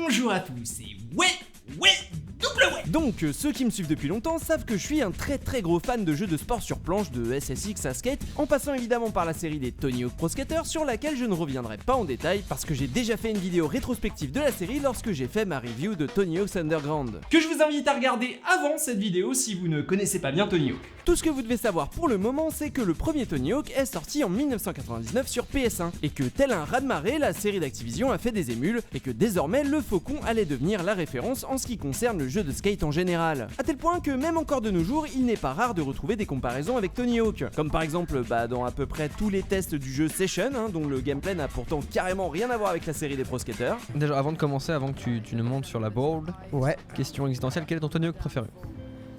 Bonjour à tous et double ouais. Donc ceux qui me suivent depuis longtemps savent que je suis un très gros fan de jeux de sport sur planche de SSX à skate, en passant évidemment par la série des Tony Hawk Pro Skater sur laquelle je ne reviendrai pas en détail parce que j'ai déjà fait une vidéo rétrospective de la série lorsque j'ai fait ma review de Tony Hawk's Underground. Que je vous invite à regarder avant cette vidéo si vous ne connaissez pas bien Tony Hawk. Tout ce que vous devez savoir pour le moment, c'est que le premier Tony Hawk est sorti en 1999 sur PS1 et que tel un raz-de-marée, la série d'Activision a fait des émules et que désormais le Faucon allait devenir la référence en ce qui concerne le jeu de skate en général. A tel point que même encore de nos jours, il n'est pas rare de retrouver des comparaisons avec Tony Hawk, comme par exemple dans à peu près tous les tests du jeu Session, dont le gameplay n'a pourtant carrément rien à voir avec la série des Pro Skaters. Déjà, avant de commencer, avant que tu ne montes sur la board, Ouais. question existentielle, quel est ton Tony Hawk préféré?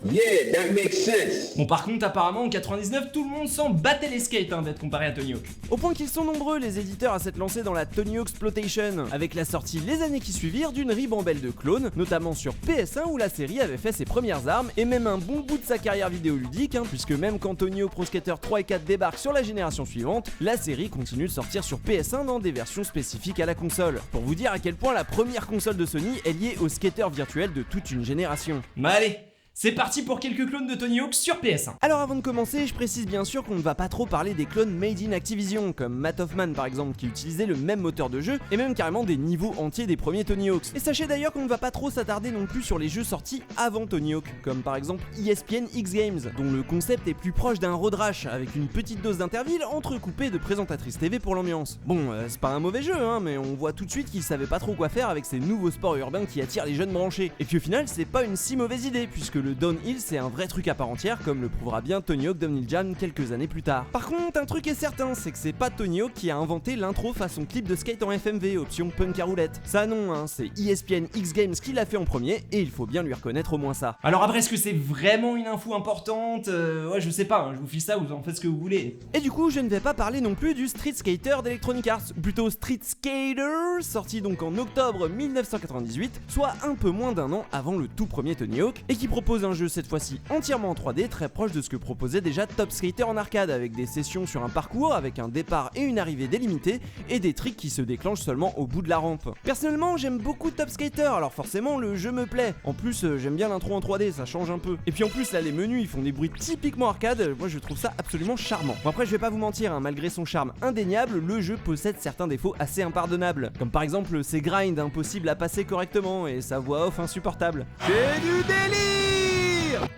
Yeah, that makes sense. Bon par contre apparemment en 99 tout le monde s'en battait les skates d'être comparé à Tony Hawk. Au point qu'ils sont nombreux les éditeurs à s'être lancés dans la Tony Hawk Exploitation, avec la sortie les années qui suivirent d'une ribambelle de clones, notamment sur PS1 où la série avait fait ses premières armes et même un bon bout de sa carrière vidéoludique, puisque même quand Tony Hawk Pro Skater 3 et 4 débarquent sur la génération suivante, la série continue de sortir sur PS1 dans des versions spécifiques à la console. Pour vous dire à quel point la première console de Sony est liée au skater virtuel de toute une génération. Mais allez, c'est parti pour quelques clones de Tony Hawk sur PS1. Alors avant de commencer, je précise bien sûr qu'on ne va pas trop parler des clones made in Activision, comme Matt Hoffman par exemple, qui utilisait le même moteur de jeu, et même carrément des niveaux entiers des premiers Tony Hawks. Et sachez d'ailleurs qu'on ne va pas trop s'attarder non plus sur les jeux sortis avant Tony Hawk, comme par exemple ESPN X Games, dont le concept est plus proche d'un road rash, avec une petite dose d'interville entrecoupée de présentatrices TV pour l'ambiance. Bon, c'est pas un mauvais jeu, mais on voit tout de suite qu'ils savaient pas trop quoi faire avec ces nouveaux sports urbains qui attirent les jeunes branchés. Et puis au final, c'est pas une si mauvaise idée, puisque le downhill c'est un vrai truc à part entière, comme le prouvera bien Tony Hawk Downhill Jam quelques années plus tard. Par contre, un truc est certain, c'est que c'est pas Tony Hawk qui a inventé l'intro façon clip de skate en FMV, option punk à roulette. Ça non, c'est ESPN X Games qui l'a fait en premier, et il faut bien lui reconnaître au moins ça. Alors après, est-ce que c'est vraiment une info importante? Ouais, je sais pas, je vous file ça, vous en faites ce que vous voulez. Et du coup, je ne vais pas parler non plus du Street Skater d'Electronic Arts, ou plutôt Street Skater, sorti donc en octobre 1998, soit un peu moins d'un an avant le tout premier Tony Hawk, et qui propose un jeu cette fois-ci entièrement en 3D, très proche de ce que proposait déjà Top Skater en arcade, avec des sessions sur un parcours, avec un départ et une arrivée délimitée, et des tricks qui se déclenchent seulement au bout de la rampe. Personnellement, j'aime beaucoup Top Skater, alors forcément le jeu me plaît. En plus, j'aime bien l'intro en 3D, ça change un peu. Et puis en plus, là, les menus, ils font des bruits typiquement arcade, moi je trouve ça absolument charmant. Bon après, je vais pas vous mentir, malgré son charme indéniable, le jeu possède certains défauts assez impardonnables, comme par exemple ses grinds impossibles à passer correctement, et sa voix off insupportable. C'est du délire!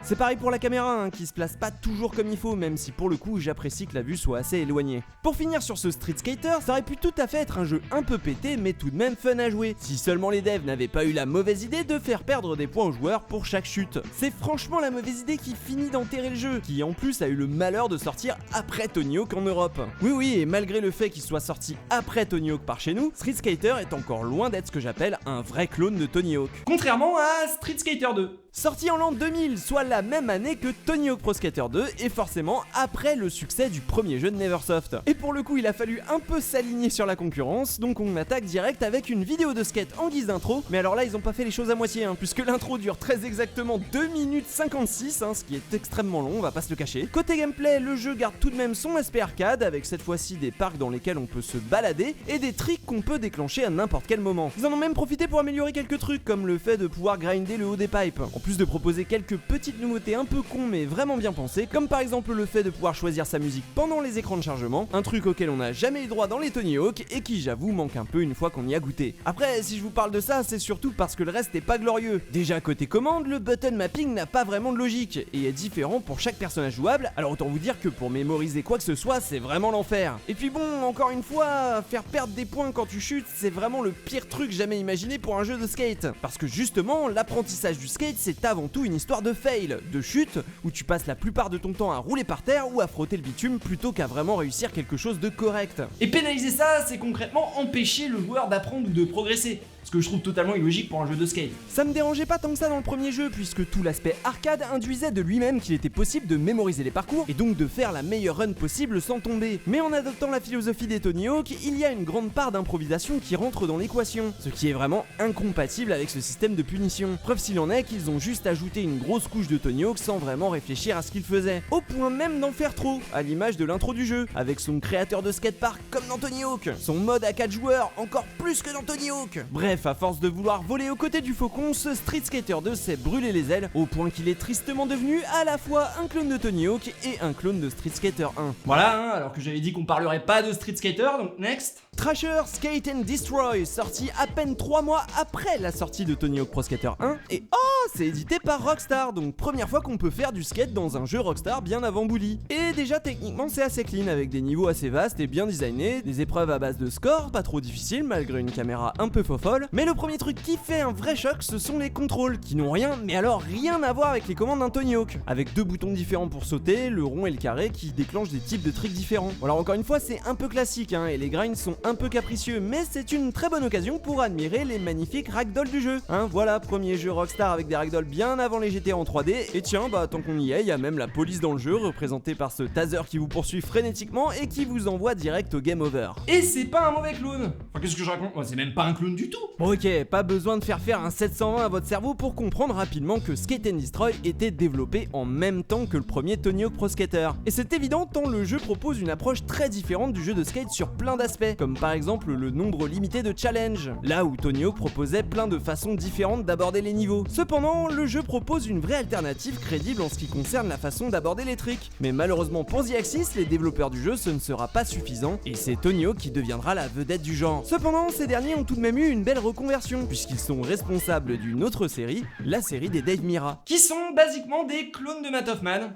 C'est pareil pour la caméra, qui se place pas toujours comme il faut, même si pour le coup j'apprécie que la vue soit assez éloignée. Pour finir sur ce Street Skater, ça aurait pu tout à fait être un jeu un peu pété mais tout de même fun à jouer, si seulement les devs n'avaient pas eu la mauvaise idée de faire perdre des points aux joueurs pour chaque chute. C'est franchement la mauvaise idée qui finit d'enterrer le jeu, qui en plus a eu le malheur de sortir après Tony Hawk en Europe. Oui, et malgré le fait qu'il soit sorti après Tony Hawk par chez nous, Street Skater est encore loin d'être ce que j'appelle un vrai clone de Tony Hawk. Contrairement à Street Skater 2. Sorti en l'an 2000, soit la même année que Tony Hawk Pro Skater 2, et forcément après le succès du premier jeu de Neversoft. Et pour le coup, il a fallu un peu s'aligner sur la concurrence, donc on attaque direct avec une vidéo de skate en guise d'intro, mais alors là ils ont pas fait les choses à moitié, puisque l'intro dure très exactement 2 minutes 56, ce qui est extrêmement long, on va pas se le cacher. Côté gameplay, le jeu garde tout de même son aspect arcade, avec cette fois-ci des parcs dans lesquels on peut se balader, et des tricks qu'on peut déclencher à n'importe quel moment. Ils en ont même profité pour améliorer quelques trucs, comme le fait de pouvoir grinder le haut des pipes, en plus de proposer quelques petites nouveautés un peu cons mais vraiment bien pensées, comme par exemple le fait de pouvoir choisir sa musique pendant les écrans de chargement, un truc auquel on n'a jamais eu droit dans les Tony Hawk et qui j'avoue manque un peu une fois qu'on y a goûté. Après, si je vous parle de ça, c'est surtout parce que le reste est pas glorieux. Déjà côté commande, le button mapping n'a pas vraiment de logique et est différent pour chaque personnage jouable, alors autant vous dire que pour mémoriser quoi que ce soit, c'est vraiment l'enfer. Et puis bon, encore une fois, faire perdre des points quand tu chutes, c'est vraiment le pire truc jamais imaginé pour un jeu de skate. Parce que justement, l'apprentissage du skate, c'est avant tout une histoire de fail, de chute, où tu passes la plupart de ton temps à rouler par terre ou à frotter le bitume plutôt qu'à vraiment réussir quelque chose de correct. Et pénaliser ça, c'est concrètement empêcher le joueur d'apprendre ou de progresser. Ce que je trouve totalement illogique pour un jeu de skate. Ça me dérangeait pas tant que ça dans le premier jeu, puisque tout l'aspect arcade induisait de lui-même qu'il était possible de mémoriser les parcours et donc de faire la meilleure run possible sans tomber. Mais en adoptant la philosophie des Tony Hawk, il y a une grande part d'improvisation qui rentre dans l'équation, ce qui est vraiment incompatible avec ce système de punition. Preuve s'il en est qu'ils ont juste ajouté une grosse couche de Tony Hawk sans vraiment réfléchir à ce qu'ils faisaient, au point même d'en faire trop, à l'image de l'intro du jeu, avec son créateur de skatepark comme dans Tony Hawk, son mode à 4 joueurs encore plus que dans Tony Hawk. Bref, Bref, à force de vouloir voler aux côtés du faucon, ce Street Skater 2 s'est brûlé les ailes au point qu'il est tristement devenu à la fois un clone de Tony Hawk et un clone de Street Skater 1. Voilà, hein, alors que j'avais dit qu'on parlerait pas de Street Skater, donc next. Thrasher Skate and Destroy, sorti à peine 3 mois après la sortie de Tony Hawk Pro Skater 1, et oh, c'est édité par Rockstar, donc première fois qu'on peut faire du skate dans un jeu Rockstar bien avant Bully. Et déjà techniquement c'est assez clean, avec des niveaux assez vastes et bien designés, des épreuves à base de score, pas trop difficiles malgré une caméra un peu fofolle, mais le premier truc qui fait un vrai choc, ce sont les contrôles, qui n'ont rien, mais alors rien à voir avec les commandes d'un Tony Hawk, avec 2 boutons différents pour sauter, le rond et le carré qui déclenchent des types de tricks différents. Alors encore une fois c'est un peu classique, hein, et les grinds sont un peu capricieux, mais c'est une très bonne occasion pour admirer les magnifiques ragdolls du jeu. Hein, voilà, premier jeu Rockstar avec des ragdolls bien avant les GTA en 3D, et tiens, bah tant qu'on y est, il y a même la police dans le jeu, représentée par ce taser qui vous poursuit frénétiquement et qui vous envoie direct au game over. Et c'est pas un mauvais clown. Enfin, qu'est-ce que je raconte? C'est même pas un clown du tout. Ok, pas besoin de faire un 720 à votre cerveau pour comprendre rapidement que Skate and Destroy était développé en même temps que le premier Tony Hawk Pro Skater. Et c'est évident tant le jeu propose une approche très différente du jeu de skate sur plein d'aspects, comme par exemple le nombre limité de challenges, là où Tony Hawk proposait plein de façons différentes d'aborder les niveaux. Cependant, le jeu propose une vraie alternative crédible en ce qui concerne la façon d'aborder les tricks. Mais malheureusement pour The Axis, les développeurs du jeu, ce ne sera pas suffisant, et c'est Tony Hawk qui deviendra la vedette du genre. Cependant, ces derniers ont tout de même eu une belle reconversion, puisqu'ils sont responsables d'une autre série, la série des Dave Mirra. Qui sont basiquement des clones de Matt Hoffman.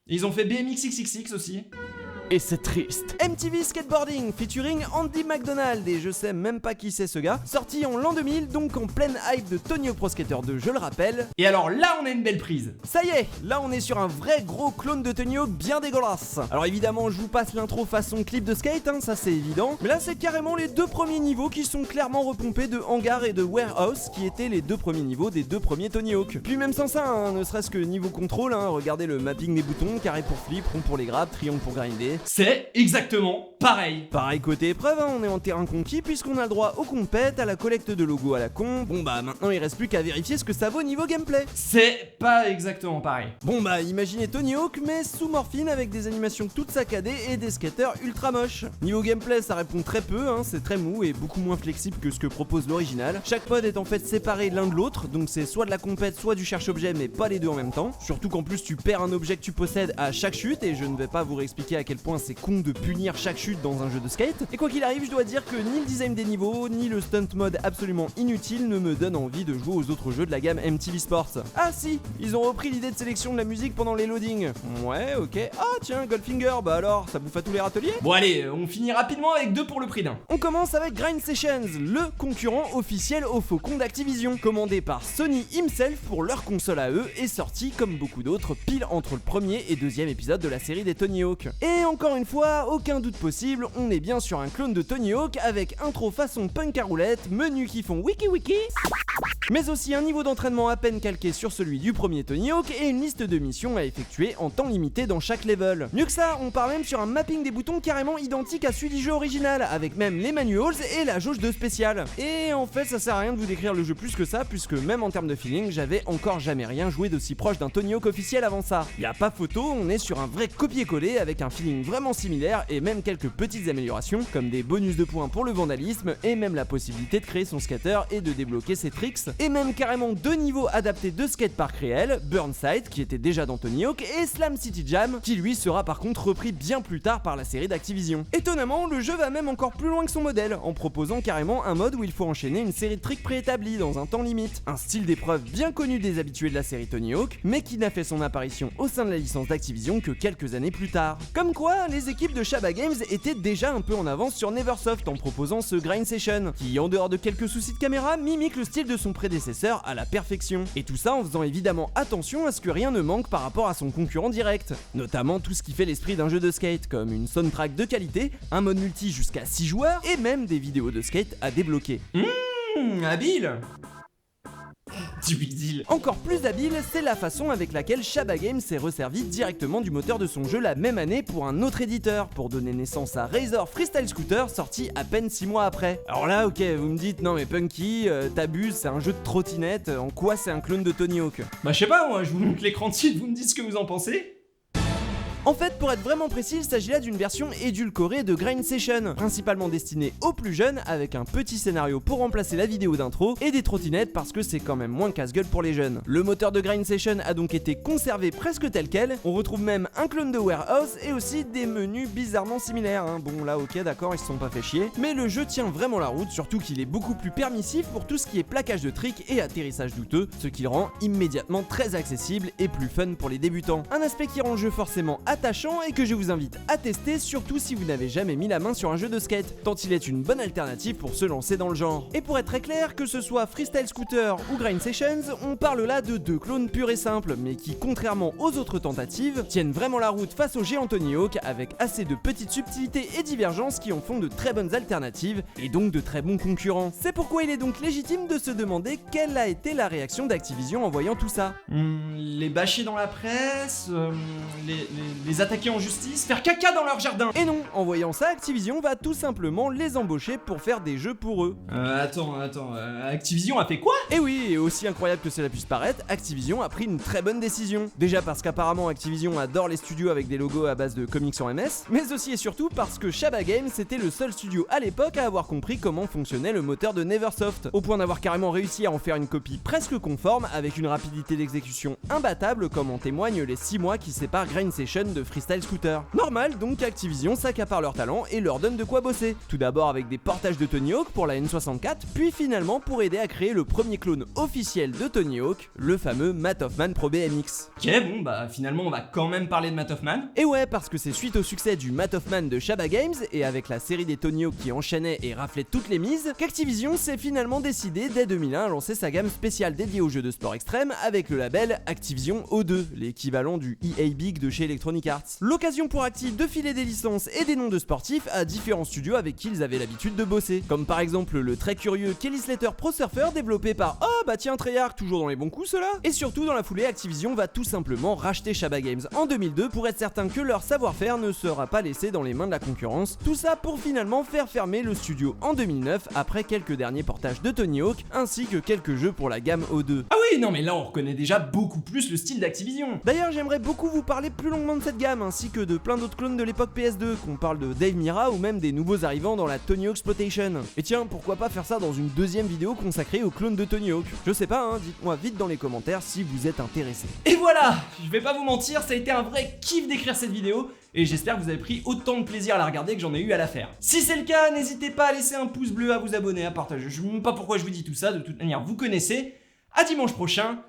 Ils ont fait BMX XXX aussi. Et c'est triste. MTV Skateboarding featuring Andy McDonald, et je sais même pas qui c'est ce gars, sorti en l'an 2000, donc en pleine hype de Tony Hawk Pro Skater 2, je le rappelle. Et alors là on a une belle prise. Ça y est, là on est sur un vrai gros clone de Tony Hawk bien dégueulasse. Alors évidemment je vous passe l'intro façon clip de skate, hein, ça c'est évident, mais là c'est carrément les 2 premiers niveaux qui sont clairement repompés de hangar et de warehouse, qui étaient les 2 premiers niveaux des 2 premiers Tony Hawk. Puis même sans ça, hein, ne serait-ce que niveau contrôle, hein, regardez le mapping des boutons, carré pour flip, rond pour les grabs, triangle pour grinder. C'est exactement pareil. Pareil côté épreuve, hein, on est en terrain conquis puisqu'on a le droit aux compètes, à la collecte de logos à la con. Bon bah maintenant il reste plus qu'à vérifier ce que ça vaut niveau gameplay. C'est pas exactement pareil. Bon bah imaginez Tony Hawk mais sous morphine avec des animations toutes saccadées et des skaters ultra moches. Niveau gameplay ça répond très peu, hein, c'est très mou et beaucoup moins flexible que ce que propose l'original. Chaque mode est en fait séparé l'un de l'autre, donc c'est soit de la compète soit du cherche-objet mais pas les deux en même temps. Surtout qu'en plus tu perds un objet que tu possèdes à chaque chute, et je ne vais pas vous réexpliquer à quel point c'est con de punir chaque chute dans un jeu de skate. Et quoi qu'il arrive, je dois dire que ni le design des niveaux, ni le stunt mode absolument inutile ne me donnent envie de jouer aux autres jeux de la gamme MTV Sports. Ah si, ils ont repris l'idée de sélection de la musique pendant les loadings. Ouais, ok. Ah tiens, Goldfinger, bah alors, ça bouffe à tous les râteliers. Bon allez, on finit rapidement avec 2 pour le prix d'un. On commence avec Grind Sessions, le concurrent officiel au faucon d'Activision, commandé par Sony himself pour leur console à eux, et sorti comme beaucoup d'autres pile entre le premier et deuxième épisode de la série des Tony Hawk. Et encore une fois, aucun doute possible, on est bien sur un clone de Tony Hawk avec intro façon punk à roulette, menus qui font wiki wiki, mais aussi un niveau d'entraînement à peine calqué sur celui du premier Tony Hawk et une liste de missions à effectuer en temps limité dans chaque level. Mieux que ça, on part même sur un mapping des boutons carrément identique à celui du jeu original, avec même les manuals et la jauge de spécial. Et en fait ça sert à rien de vous décrire le jeu plus que ça, puisque même en termes de feeling, j'avais encore jamais rien joué d'aussi proche d'un Tony Hawk officiel avant ça. Y a pas photo, on est sur un vrai copier-coller avec un feeling vraiment similaire et même quelques petites améliorations comme des bonus de points pour le vandalisme et même la possibilité de créer son skater et de débloquer ses tricks, et même carrément 2 niveaux adaptés de skatepark réel, Burnside qui était déjà dans Tony Hawk et Slam City Jam qui lui sera par contre repris bien plus tard par la série d'Activision. Étonnamment, le jeu va même encore plus loin que son modèle en proposant carrément un mode où il faut enchaîner une série de tricks préétablis dans un temps limite, un style d'épreuve bien connu des habitués de la série Tony Hawk mais qui n'a fait son apparition au sein de la licence d'Activision que quelques années plus tard. Comme quoi, les équipes de Shabba Games étaient déjà un peu en avance sur Neversoft en proposant ce Grind Session, qui en dehors de quelques soucis de caméra, mimique le style de son prédécesseur à la perfection. Et tout ça en faisant évidemment attention à ce que rien ne manque par rapport à son concurrent direct. Notamment tout ce qui fait l'esprit d'un jeu de skate, comme une soundtrack de qualité, un mode multi jusqu'à 6 joueurs, et même des vidéos de skate à débloquer. Habile. Subtil. Encore plus habile, c'est la façon avec laquelle Shabba Games s'est resservi directement du moteur de son jeu la même année pour un autre éditeur, pour donner naissance à Razor Freestyle Scooter, sorti à peine 6 mois après. Alors là, ok, vous me dites, non mais Punky, t'abuses, c'est un jeu de trottinette, en quoi c'est un clone de Tony Hawk? Bah je sais pas, moi je vous montre l'écran de suite, vous me dites ce que vous en pensez. En fait, pour être vraiment précis, il s'agit là d'une version édulcorée de Grind Session, principalement destinée aux plus jeunes, avec un petit scénario pour remplacer la vidéo d'intro et des trottinettes parce que c'est quand même moins casse-gueule pour les jeunes. Le moteur de Grind Session a donc été conservé presque tel quel, on retrouve même un clone de Warehouse et aussi des menus bizarrement similaires, hein. Bon là ok d'accord, ils se sont pas fait chier, mais le jeu tient vraiment la route, surtout qu'il est beaucoup plus permissif pour tout ce qui est plaquage de tricks et atterrissage douteux, ce qui le rend immédiatement très accessible et plus fun pour les débutants. Un aspect qui rend le jeu forcément attachant et que je vous invite à tester, surtout si vous n'avez jamais mis la main sur un jeu de skate, tant il est une bonne alternative pour se lancer dans le genre. Et pour être très clair, que ce soit Freestyle Scooter ou Grind Sessions, on parle là de deux clones purs et simples, mais qui contrairement aux autres tentatives, tiennent vraiment la route face au géant Tony Hawk avec assez de petites subtilités et divergences qui en font de très bonnes alternatives et donc de très bons concurrents. C'est pourquoi il est donc légitime de se demander quelle a été la réaction d'Activision en voyant tout ça. Les bâcher dans la presse, les attaquer en justice, faire caca dans leur jardin. Et non, en voyant ça, Activision va tout simplement les embaucher pour faire des jeux pour eux. Attends, Activision a fait quoi? Et oui, et aussi incroyable que cela puisse paraître, Activision a pris une très bonne décision. Déjà parce qu'apparemment Activision adore les studios avec des logos à base de comics en MS, mais aussi et surtout parce que Shabba Games était le seul studio à l'époque à avoir compris comment fonctionnait le moteur de Neversoft, au point d'avoir carrément réussi à en faire une copie presque conforme avec une rapidité d'exécution imbattable comme en témoignent les 6 mois qui séparent Grind Session de Freestyle Scooter. Normal donc qu'Activision s'accapare leur talent et leur donne de quoi bosser. Tout d'abord avec des portages de Tony Hawk pour la N64, puis finalement pour aider à créer le premier clone officiel de Tony Hawk, le fameux Matt Hoffman Pro BMX. Ok, bon bah finalement on va quand même parler de Matt Hoffman. Et ouais, parce que c'est suite au succès du Matt Hoffman de Shabba Games et avec la série des Tony Hawk qui enchaînait et raflait toutes les mises, qu'Activision s'est finalement décidé dès 2001 à lancer sa gamme spéciale dédiée aux jeux de sport extrême avec le label Activision O2, l'équivalent du EA Big de chez Electronic Arts. L'occasion pour Activ de filer des licences et des noms de sportifs à différents studios avec qui ils avaient l'habitude de bosser, comme par exemple le très curieux Kelly Slater Pro Surfer développé par Treyarch, toujours dans les bons coups ceux-là. Et surtout dans la foulée, Activision va tout simplement racheter Shabba Games en 2002 pour être certain que leur savoir-faire ne sera pas laissé dans les mains de la concurrence, tout ça pour finalement faire fermer le studio en 2009 après quelques derniers portages de Tony Hawk ainsi que quelques jeux pour la gamme O2. Ah oui, non mais là on reconnaît déjà beaucoup plus le style d'Activision. D'ailleurs j'aimerais beaucoup vous parler plus longuement de cette gamme ainsi que de plein d'autres clones de l'époque PS2, qu'on parle de Dave Mirra ou même des nouveaux arrivants dans la Tony Hawk Exploitation. Et tiens, pourquoi pas faire ça dans une deuxième vidéo consacrée aux clones de Tony Hawk? Je sais pas, hein, dites-moi vite dans les commentaires si vous êtes intéressé. Et voilà, je vais pas vous mentir, ça a été un vrai kiff d'écrire cette vidéo et j'espère que vous avez pris autant de plaisir à la regarder que j'en ai eu à la faire. Si c'est le cas, n'hésitez pas à laisser un pouce bleu, à vous abonner, à partager. Je sais même pas pourquoi je vous dis tout ça, de toute manière vous connaissez. À dimanche prochain.